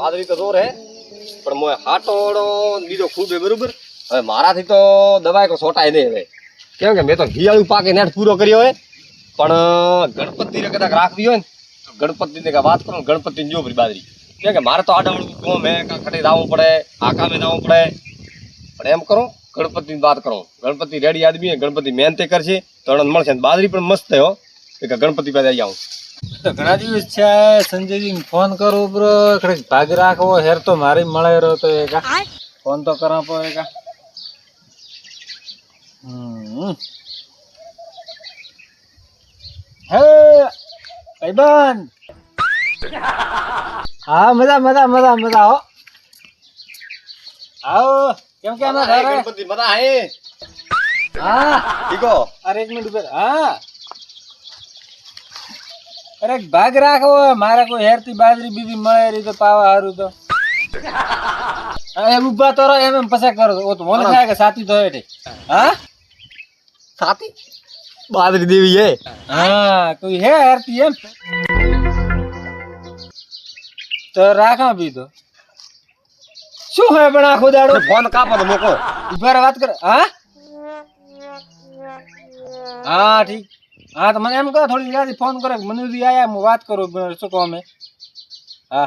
બાદરી તો જોર હે પણ મોય હાટોડો બીજો ખૂબ હે બરોબર હવે મારાથી તો દવાઈ કો છોટાય નહીં હવે કેમ કે મેં તો ઘિયાળું પાકે નેટ પૂરો કર્યો હે પણ ગણપતિને કદાચ રાખવી હોય ને તો ગણપતિને કા વાત કરો ગણપતિને જો બાદરી કેમ કે મારે તો આડાવડું કોમ હે કા ખડે જવું પડે આકામે જવું પડે પણ એમ કરો ગણપતિની વાત કરો ગણપતિ રેડી આદમી ગણપતિ મહેનતે કરશે તો મળશે બાદરી પણ મસ્ત હે હો કે ગણપતિ પાસે આવી આવું ઘણા દિવસ છે સંજયજી ફોન કરું બ્રો કડક ભાગ રાખવો હેર તો મારી મળે રહ્યો તો એકા ફોન તો કરા પર એકા હે ભાઈબંધ હા મજા મજા મજા મજા હો આવો કેમ કે આના ઘરે ગણપતિ મજા હે હા ઠીકો અરે એક મિનિટ ઉભા હા અરે ભાગ રાખો મારે કોઈ હેરતી બાજરી બીજી મળે રહી તો પાવા હારું તો એમ ઉભા તો રહો એમ પછા કરો ઓ તો મને થાય કે સાથી તો હેઠે હા સાથી બાદરી દેવી હે હા કોઈ હે હેરતી એમ તો રાખા બી તો શું હે પણ આખો દાડો ફોન કાપો તો મોકો ઉભા રહો વાત કર હા હા ઠીક હા તો મને એમ કહો થોડી જલ્દી ફોન કરે મનુજી આયા હું વાત કરું શું કહો અમે હા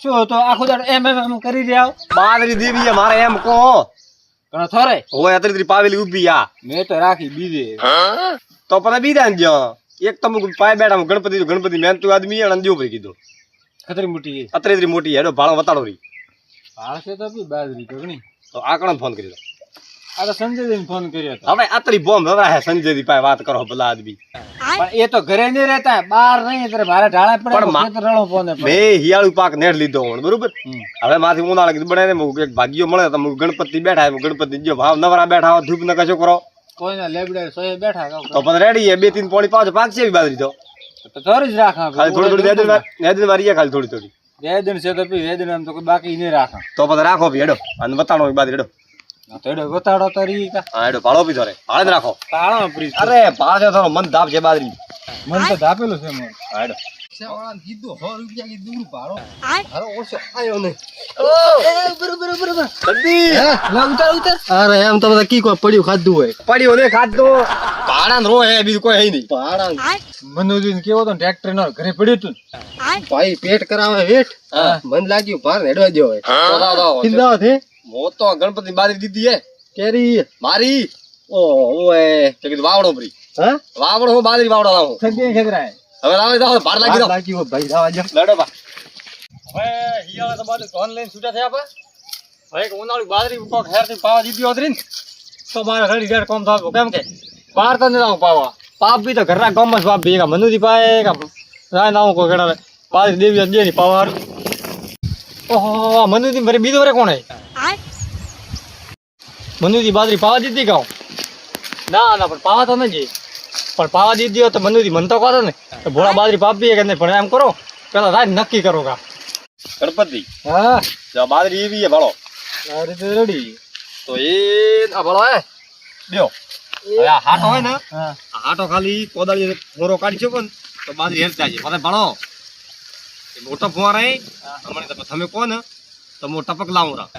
શું તો આખો દાડો એમ એમ એમ કરી રહ્યા બાદરી દેવી હે મારે એમ કહો ઘણો થોરે હોય અત્યારે પાવેલી ઊભી આ મેં તો રાખી બીજે તો પછી બીજા ને જો એક તમે પાય બેઠા ગણપતિ મહેનતુ આદમી હે અને ઉપર કીધું ખતરી મોટી અત્યારે મોટી હેડો ભાળો વતાડો રહી ભાળશે તો બી બાજરી તો ઘણી તો આકડો ફોન કરી દો આ તો સંજયજીને ફોન કર્યો હતો હવે અત્યારે બોમ્બ હવે હે સંજયજી પાસે વાત કરો ભલા આદમી પણ એ તો ઘરે નહીં રહેતા બહાર નહીં એટલે મારે ઢાળા પડે ખેતર રણો ફોન મેં હિયાળું પાક નેટ લીધો બરોબર હવે માથી ઉનાળા કીધું બને એક ભાગ્યો મળે તો ગણપતિ બેઠા ગણપતિ જો ભાવ નવરા બેઠા ધૂપ ન કશો કરો કોઈના લેબડે સોય બેઠા તો પછી રેડી હે 2-3 પોણી પાછો પાક છે બાજરી તો થોડી જ રાખા ખાલી થોડી થોડી વારી ખાલી થોડી થોડી વેદન છે તો વેદન એમ તો કોઈ બાકી નહીં રાખા તો પછી રાખો ભી હેડો અને બતાડો બાજરી હેડો તો એડો ગોતાડો તો રી કા હા હેડો ભાળો પી ધરે ભાળે રાખો તાળો પ્રીત અરે ભાળે થોડો મન ધાપ છે બાજરી મન તો ધાપેલું છે મોર હા હેડો સેવાળાને કીધું 100 રૂપિયા કી દૂર પાડો અરે ઓછો આયો ને બરોબર જલ્દી લા ઉતાર અરે એમ તો બધા કી કોઈ પડ્યું ખાધું હોય પડ્યું ને ખાધું ભાડાન રો હે બીજું કોઈ હે નહીં ભાડાન મનુજીને કેવો તો ટ્રેક્ટર નો ઘરે પડ્યું તું ભાઈ પેટ કરાવે વેટ મન લાગ્યું ભાર હેડવા દો હવે કિંદા થે મો તો ગણપતિ બારી દીધી હે કેરી મારી ઓએ તે કીધું વાવડો ભરી હા વાવડો હું બારી વાવડો લાવું સગે ખેતરાય હવે લાવે તો ભાર લાગી દો બાકી હો ભાઈ રાવા જો લડો બા હવે હિયાળા તો બાજુ ઓનલાઈન છૂટા થયા બા ભાઈ કે ઉનાળી બાજરી કોક હેરથી પાવા દીધી હોત રીન તો મારે ઘડી ઘેર કોમ થાવ કેમ કે બહાર તો ન જાવ પાવા પાપ બી તો ઘરના ગામમાં જ પાપ બી કા મનુજી પાએ કા રાય નાવ કો ઘડા બાજરી દેવી દે ની પાવા ઓહો મનુજી ભરે બીજો ભરે કોણ હે મનુજી બાજરી પાવા દીધી કાઉ ના ના પણ પાવા તો નથી પણ પાવા દીધી તો મનુજી મન તો કહો ને ભોળા બાજરી પાપી કે નહીં પણ એમ કરો પેલા રાત નક્કી કરો કા ગણપતિ હા જો બાજરી એવી હે ભાળો આ રીતે રેડી તો એ આ ભાળો હે લ્યો હવે આ હાટો હોય ને હા આ હાટો ખાલી કોદાળી ફોરો કાઢી શકો ને તો બાજરી હેરતા છે મને ભાળો એ મોટો ફુવારા હે હમણે તો તમે કહો ને તો હું ટપક લાવું રા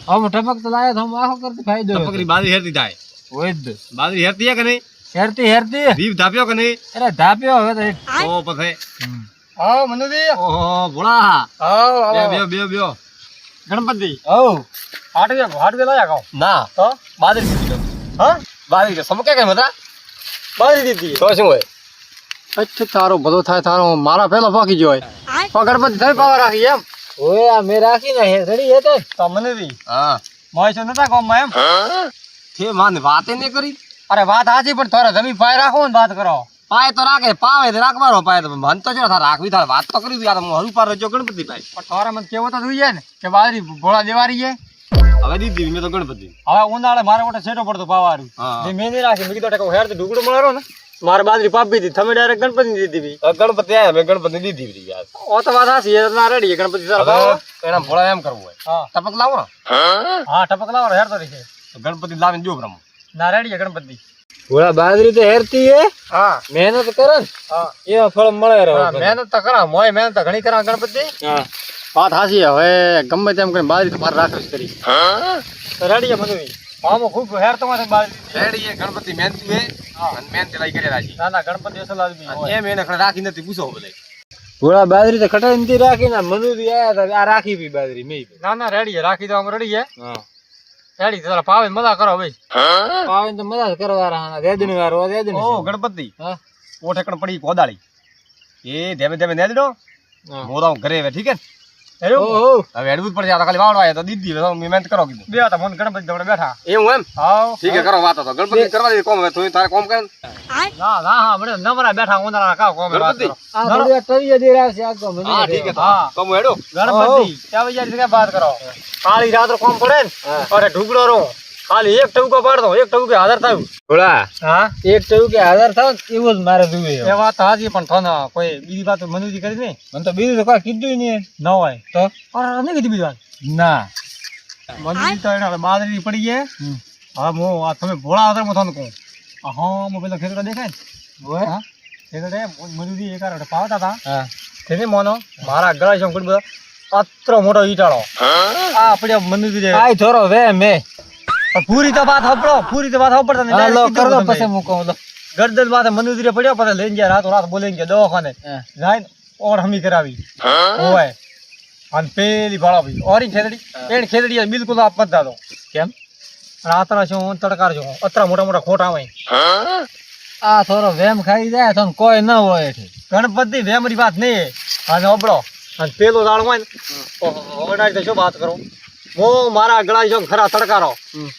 હમ ટપક તો લાયો તો હમ આખો કરતી ફાયદો ટપકની બાજરી હેરતી થાય હોય જ બાજરી હેરતી હે કે નહીં હેરતી દીપ ધાપ્યો કે નહીં અરે ધાપ્યો હવે તો તો પછી આવ મનુજી ઓહો ભોળા આવ બે ગણપતિ આવ હાટવે લાયા કાવ ના તો બાજરી દીધી હા બાજરી કે સમકે કે મતરા બારી દીધી તો શું હોય અચ્છા તારો બધો થાય તારો મારા પેલા પાકી ગયો હોય ગણપતિ થઈ પાવા રાખી એમ ઓય આ મે રાખી ને રેડી હે તો મનુજી હા મોય છો નતા કોમ માં એમ તે માને વાતે ને કરી અરે વાત આજી પણ થોડા જમીન પાય રાખો ને વાત કરો પાય તો રાખે પાવે તો રાખવાનો પાય તો મન તો જો થા રાખવી થા વાત તો કરી દી આ તો હરુ પાર રજો ગણપતિ પાય પણ થોડા મને કેવો તો જોઈએ ને કે બાજરી ભોળા દેવારી છે હવે દીધી મેં તો ગણપતિ હવે ઉનાળે મારે મોટે સેટો પડતો પાવાનું હા જે મેં નહીં રાખી મેં કીધું હેર તો ઢુકડું મળારો ને મારે બાજરી પાપી હતી તમે ડાયરેક્ટ ગણપતિ દીધી ગણપતિ આયા મેં ગણપતિ દીધી યાર ઓ તો વાત હાસી ના રેડી ગણપતિ સર એના ભોળા એમ કરવું હોય હા ટપક લાવો ને હા ટપક લાવો હેર તો રહી તો ગણપતિ લાવીને જો બ્રહ્મ ના રેડી ગણપતિ ભોળા બાજરી તો હેરતી હે હા મહેનત કરે ને હા એ ફળ મળે રહે મહેનત તો કરા મોય મહેનત તો ઘણી કરા ગણપતિ હા વાત હાચી હવે ગમે તેમ કરીને બાજરી તો મારે રાખવી જ કરી રેડી બધું આમાં ખૂબ હેર તો મારે બાજરી રેડી એ ગણપતિ મહેનતુ હે અને મહેનત લઈ કરેલા છે ના ના ગણપતિ અસલ આદમી અને એમ એને રાખી નથી પૂછો બધે ઘોડા બાજરી તો ખટાઈ નથી રાખી ને મનુરી આયા હતા આ રાખી પી બાજરી મેં ના ના રેડી રાખી તો આમ રેડી હે રેડી તારા પાવે મજા કરો ભાઈ પાવે તો મજા કરવા રહા રેદની વાર રેદની ઓ ગણપતિ હા ઓઠકણ પડી કોદાળી એ ધેમે ધેમે ને દીધો મોરા ઘરે હવે ઠીક હે ઓ ઓ હવે હેડવું જ પડશે આ તો ખાલી વાવડો આવ્યો તો દીદી હવે મહેનત કરો કીધું બે હતા મન ગણપતિ દોડે બેઠા એવું એમ હાવ ઠીક હે કરો વાત તો ગણપતિ કરવા દે કોમ હવે તું તારે કોમ કર ના ના હા મને નવરા બેઠા ઓંદરા કા કોમે વાત ગણપતિ? કરો આ થોડી ટરીએ દે રાશે આ કોમ હા ઠીક હે હા કોમ હેડો ગણપતિ ત્યાં વિચારી કે વાત કરો કાળી રાત કોમ પડે ને અરે ઢુકડો રો ખાલી એક ટવકો પાડતો એક ટવકે હાજર થયું ભોળા હા એક ટવકે હાજર થાવ એવું જ મારે જોવે એ વાત હાજી પણ થને કોઈ બીજી વાત મનુજી કરી નહીં મને તો બીજું તો કોઈ કીધું નહીં ન હોય તો અરે નહીં કીધી બીજી વાત ના મનુજી તો એને બાદરી પડી છે હા હું આ તમે ભોળા આવતા હું તમને કહું હા હું પેલા ખેતરો દેખાય ને હા ખેતરે મનુજી એક આર પાવતા હતા હા તેને મોનો મારા ગળા છે કુડ બધો અત્ર મોટો ઈટાળો આ આપણે મનુજી રે આય થોરો વે મે પૂરી તો વાત હપડો પૂરી તો વાત હપડતા ને હાલો કરો પછી હું કહું લો ગરદન માથે મનુજી રે પડ્યો પછી લઈને ગયા રાતો રાત બોલીને ગયા દવાખાને જાય ઓર હમી કરાવી ઓય અને પેલી ભાળા ભાઈ ઓરી ખેતડી એન ખેતડી બિલકુલ આપ મત દાદો કેમ રાતના શું તડકાર જો અતરા મોટા મોટા ખોટ આવે આ થોડો વેમ ખાઈ જાય તો કોઈ ન હોય એઠી ગણપતિ વેમરી વાત નહીં અને અબડો અને પેલો દાળ હોય ને ઓડાડી તો શું વાત કરું હું મારા ગળા જો ખરા તડકારો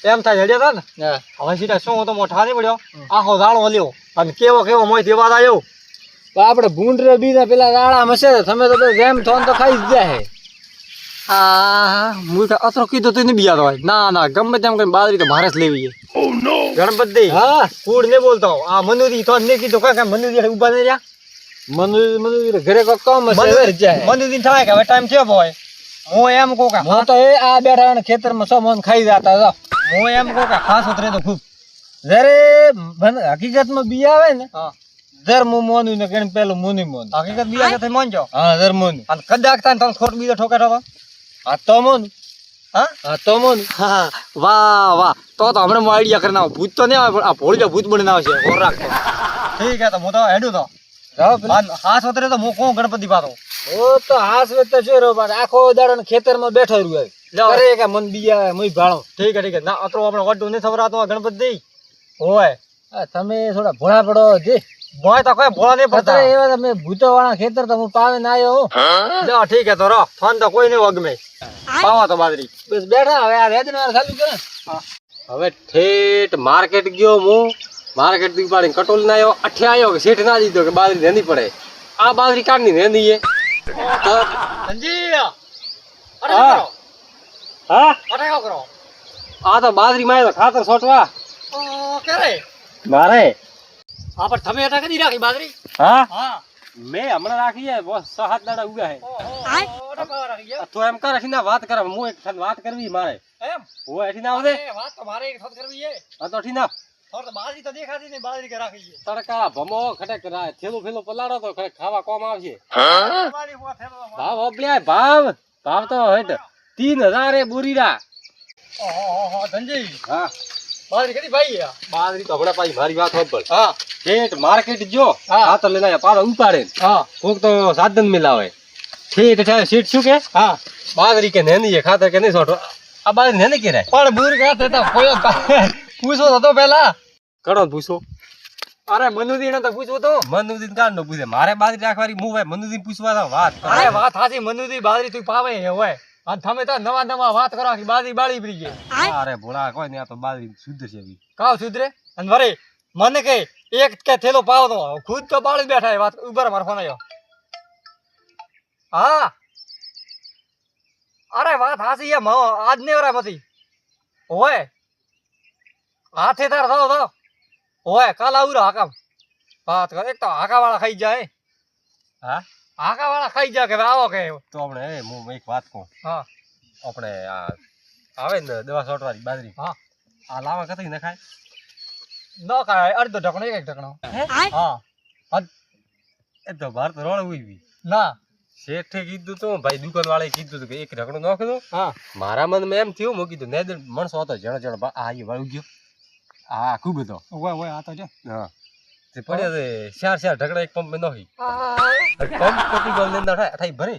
એમ થાય હેડ્યા હતા ને હવે સીધા શું તો મોટા નહીં પડ્યો આખો દાળો હલ્યો અને કેવો કેવો મોય તે વાત આવ્યો આપણે ભૂંડરે બીજા પેલા દાડા મસે તમે તો વેમ થોન તો ખાઈ જ જાય હા હું અતરો કીધું તું નહીં બીજાતો હોય ના ના ગમે તેમ કઈ બાજરી તો મારે જ લેવી છે ગણપતિ હા કૂડ નહીં બોલતો આ મનુરી તો નહીં કીધું કાંઈ મનુરી ઉભા નહીં રહ્યા મનુરી ઘરે કોઈ કામ હશે મનુરી થાય કે હવે ટાઈમ થયો હોય હું એમ કહું કે હું તો એ આ બેઠા ને ખેતરમાં સો મન ખાઈ જતા હતા હું એમ કહું કે ખાસ ઉતરે તો ખૂબ જયારે હકીકતમાં બી આવે ને દર હું મોનું ને કેમ પેલું મુની મોન હકીકત બી આવે તો મોનજો હા દર મોન અને કદાચ થાય તમે ખોટ બીજો ઠોકાટો હા તો મોન હા તો મોન હા વાહ વાહ તો હમણાં હું આઈડિયા કરી નાખો ભૂત તો નહીં આવે પણ આ ભોળી ભૂત બની ના આવશે ઓર રાખતો ઠીક હે તો હું તો હેડું તો હાથ વતરે તો હું કોણ ગણપતિ પાતો ઓ તો હાથ વેત છે રો બાદ આખો દાડો ને ખેતરમાં બેઠો રહ્યો કરે કે મન બીયા મય ભાળો ઠીક હે ના અતરો આપણે વડું નહીં થવરાતો ગણપતિ હોય તમે થોડા ભોળા પડો જે ભોય તો કોઈ ભોળા નહીં પડતા એવા તમે ભૂતો વાળા ખેતર તો હું પાવે ના આવ્યો જો ઠીક હે તો રો ફોન તો કોઈ નહીં વગમે પાવા તો બાજરી બસ બેઠા હવે આ વેદન વાર ચાલુ કરે હવે ઠેઠ માર્કેટ ગયો હું માર્કેટ થી પાડીને કટોલ ના આવ્યો અઠે આવ્યો કે શેઠ ના દીધો કે બાજરી રેંધી પડે આ બાજરી કાઢની રેંધી છે સંજી અરે હા અરે કરો આ તો બાજરી માં ખાતર છોટવા ઓ કરે મારે હા પણ તમે એટા કદી રાખી બાજરી હા હા મેં હમણાં રાખી છે બસ 6-7 દાડા ઉગા છે તો એમ કર એઠી વાત કરે હું એક સાથે વાત કરવી મારે એમ હું એઠી ના આવડે વાત તો મારે એક સાથે કરવી છે હા તો એઠી ના તો બાજરી તો દેખાતી નહીં બાજરી કે રાખી છે તડકા ભમો ખટક થેલું ફેલું પલાડો તો ખરેખ ખાવા કોમ આવશે તમારી વાત થેલો ભાવ ઓબલ્યા ભાવ તો હેઠ 3000 બોરીરા ઓહો ધનજી હા બાજરી કદી ભાઈ બાજરી તો હમણાં પાછી મારી વાત હોબળ હા ઠેઠ માર્કેટ જો હા. ખાતર લઈને આવ્યા પાછા ઉપાડે હા કોક તો સાધન મિલાવે ઠેઠ ઠેઠ શીટ શું કે હા બાજરી કે નેની છે ખાતર કે નહીં છોટો આ બાજરી નેની કેરાય પણ બુર ગયા થતા કોઈ પૂછો તો પેલા કણો પૂછો અરે મનુદીને તો પૂછવું તો મનુદીન કાન નો પૂછે મારે બાજરી રાખવાની હું ભાઈ મનુદીન પૂછવા તો વાત કરો. અરે વાત હાચી મનુદી બાજરી તું પાવે હે હોય અને તમે તો નવા નવા વાત કરો કે બાજરી બાળી પડી ગઈ અરે ભોળા કોઈ ને આ તો બાજરી શુદ્ધ છે એવી કાવ સુધરે અને વરે મને કે એક કે થેલો પાવ તો ખુદ તો બાળી બેઠા એ વાત ઉભર માર ફોન આવ્યો હા અરે વાત હાચી એમ આજ ને વરા મથી હોય હાથે તાર થાવ હોય કાલ આવું હાકામ વાત કર એક તો હાકા વાળા ખાઈ જાય હા હાકા વાળા ખાઈ જાય કે હવે આવો કે તો આપણે હું એક વાત કહું હા આપણે આ આવે ને દવા છોટવાની બાજરી હા આ લાવા કતઈ નખાય ન કાય અડધો ઢકણો એક ઢકણો હા એ તો ભાર તો રોળ ઉઈ ના શેઠે કીધું તો ભાઈ દુકાન વાળાએ કીધું હતું કે એક રકડું નાખ દો. હા મારા મનમાં એમ થયું મેં કીધું ને માણસો હતો જણ આ વાળું ગયો હા ખૂબ હતો. ઓય આ તો જો હા તે પડ્યા છે ચાર ઢગડા એક પંપ નાખી પંપ પતી ગયો અંદર થાય ભરે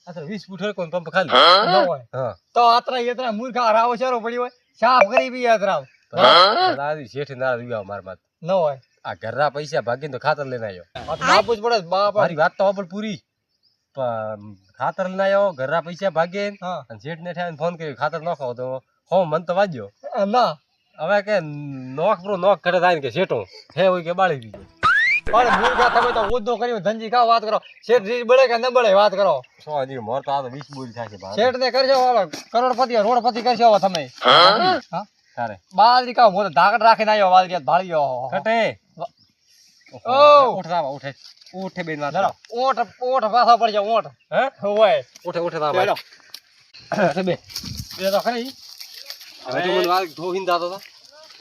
આ તો 20 ફૂટ કોઈ પંપ ખાલી ન હોય હા તો આતરા મૂર્ખા રાવો ચારો પડી હોય સાફ કરી બી આતરા દાદી શેઠે ના દીવા માર માત ન હોય આ ઘરના પૈસા ભાગીને તો ખાતર લઈને આવ્યો. બાપુ જ પડે બાપ મારી વાત તો પણ પૂરી ખાતર લઈને આવ્યો ઘરના પૈસા ભાગે હા અને શેઠ ને ઠાઈને ફોન કર્યો ખાતર નાખો તો હો મન તો વાજ્યો. ના હવે કે નોખ કરે થાય ને કે શેઠો હે હોય કે બાળી દીધો. પણ મૂર્ખા તમે તો ઉદ્દો કરી ધનજી કા વાત કરો શેઠ રીત બળે કે ન બળે વાત કરો. સો હજી મોર તો આ તો 20 બોરી થાય છે શેઠ ને કરશો હવે કરોડપતિ રોડપતિ કરશો હવે તમે હા તારે બાદરી કા મોટો ધાકડ રાખીને આવ્યો બાદરી ભાળી ગયો કટે ઓ ઉઠે બેન વાત જરા ઓઠ પાછા પડી જાય ઓઠ હે હોય ઉઠે તા ચાલો ભાઈ બે એ તો ખરી હવે તો મને વાત ધોહીન દાતો તો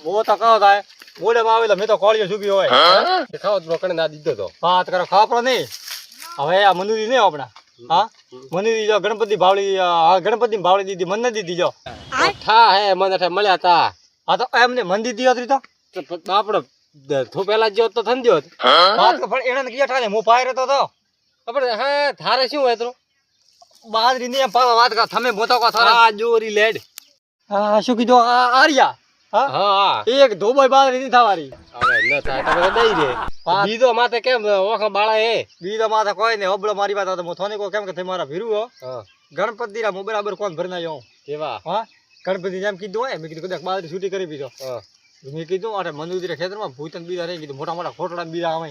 ઓ તો કહો થાય મોડે માં આવેલા મેં તો કોળિયો સુબી હોય કે ખાવ તો કણે ના દીધો તો વાત કરો ખાપરો નહીં હવે આ મનુરી નહીં આપણા હા મનુરી જો ગણપતિ ભાવળી ગણપતિ ભાવળી દીધી મન ન દીધી જો ઠા હે મને ઠા મળ્યા તા હા તો એમને મન દીધી હતી તો આપણો થો પેલા જો તો થંદ્યો વાત તો પણ એને કિયા ઠાને મો પાય રહેતો તો આપણે હા થારે શું હોય તો બાદરી ને પાવા વાત કા તમે મોતો કો થારા આ જોરી લેડ હા શું કીધું આ આર્યા હા હા એક ધોબાઈ બાદરી ની થવારી હવે ન થાય તો દઈ રે બીજો માથે કેમ ઓખા બાળા હે બીજો માથે કોઈ ને હબળો મારી વાત તો થોને કો કેમ કે તમારા ભીરું હો હા ગણપતિ રા બરાબર કોણ ભરના જો કેવા હા ગણપતિ જેમ કીધું હોય મેં કીધું કદાચ બાદરી છૂટી કરી બીજો હા મેં કીધું અરે મંદુદીરા ખેતરમાં ભૂતન બીજા રહી કીધું મોટા મોટા ખોટડા બીજા આવે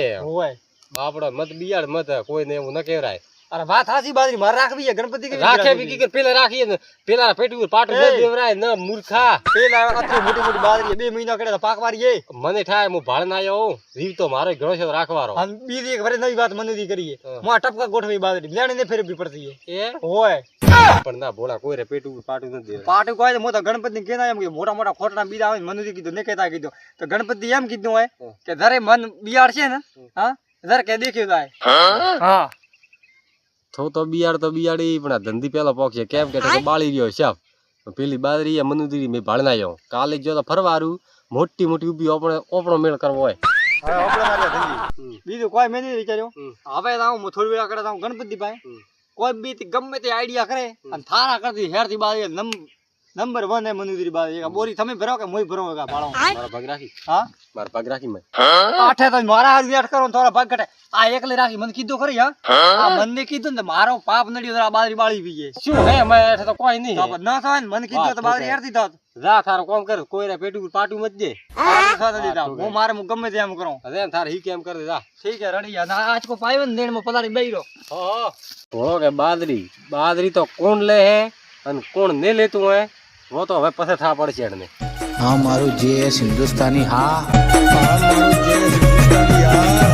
એ હોય બાપડા મત બિયાડ મત કોઈને એવું ન કહેરાય અરે વાત હાસી બાદરી મારે રાખવી છે ગણપતિ કેવી રાખે બી કે પેલા રાખીએ ને પેલા પેટું પાટું ન દેવરાય ન મૂર્ખા પેલા આટલી મોટી મોટી બાદરી 2 મહિના કરે તો પાક મારી ગઈ મને થાય હું ભાડ ના આવ્યો રીવ તો મારો ઘણો છે રાખવારો અને બીજી એક વરે નવી વાત મનુદી કરીએ મો ટપકા ગોઠવી બાદરી લેણી ને ફેરવી પડતી એ હોય પણ ના ભોળા કોઈ રે પેટું પાટું ન દેવરાય પાટું કોઈ મો તો ગણપતિ કેના એમ કે મોટા મોટા ખોટડા બીજા આવે મનુદી કીધું ને કહેતા કીધું તો ગણપતિ એમ કીધું હોય કે ધરે મન બિયાડ છે ને હા ધરે કે દેખ્યું જાય હા તો બિયાડી પણ આ ધંધી પેલો પોક છે કેમ કે બાળી રહ્યો છે પેલી બાદરી મનુદરી મેં ભાડ ના આવ્યો કાલે જો તો ફરવારું મોટી મોટી ઉભી ઓપણો મેળ કરવો હોય હવે આપણે મારી ધંધી બીજું કોઈ મેં નહીં વિચાર્યું હવે હું થોડી વેળા કરે ગણપતિ ભાઈ કોઈ બી ગમે તે આઈડિયા કરે અને થારા કરતી હેરથી બાદ નંબર 1 એ મનુદરી બાદ બોરી તમે ભરો કે મોય ભરો કે ભાળો મારા ભાગ રાખી હા મારા ભાગ રાખી મેં આઠે તો મારા હાથ વેટ કરો થોડા ભાગ ઘટે આ એકલે રાખી મને કીધું ખરી હા આ મને કીધું ને મારો પાપ નડ્યો તો આ બાદરી બાળી પી ગઈ શું હે મેં તો કોઈ નહીં ન થાય ને મને કીધું તો બાદરી હેરથી થાત જા થારો કોમ કર કોઈ રે પેટું પાટું મત દે હું મારે હું ગમે તેમ કરું અરે થાર હી કેમ કર દે જા ઠીક હે રડી આજ કો પાયો ને દેણ માં પલારી બેહી હો થોડો કે બાદરી તો કોણ લે હે અને કોણ ને લેતું હે वो तो હવે પછી થા પડશે એને हाँ मारू जेएस हिंदुस्तानी हाँ मारू जेएस हिंदुस्तानी यार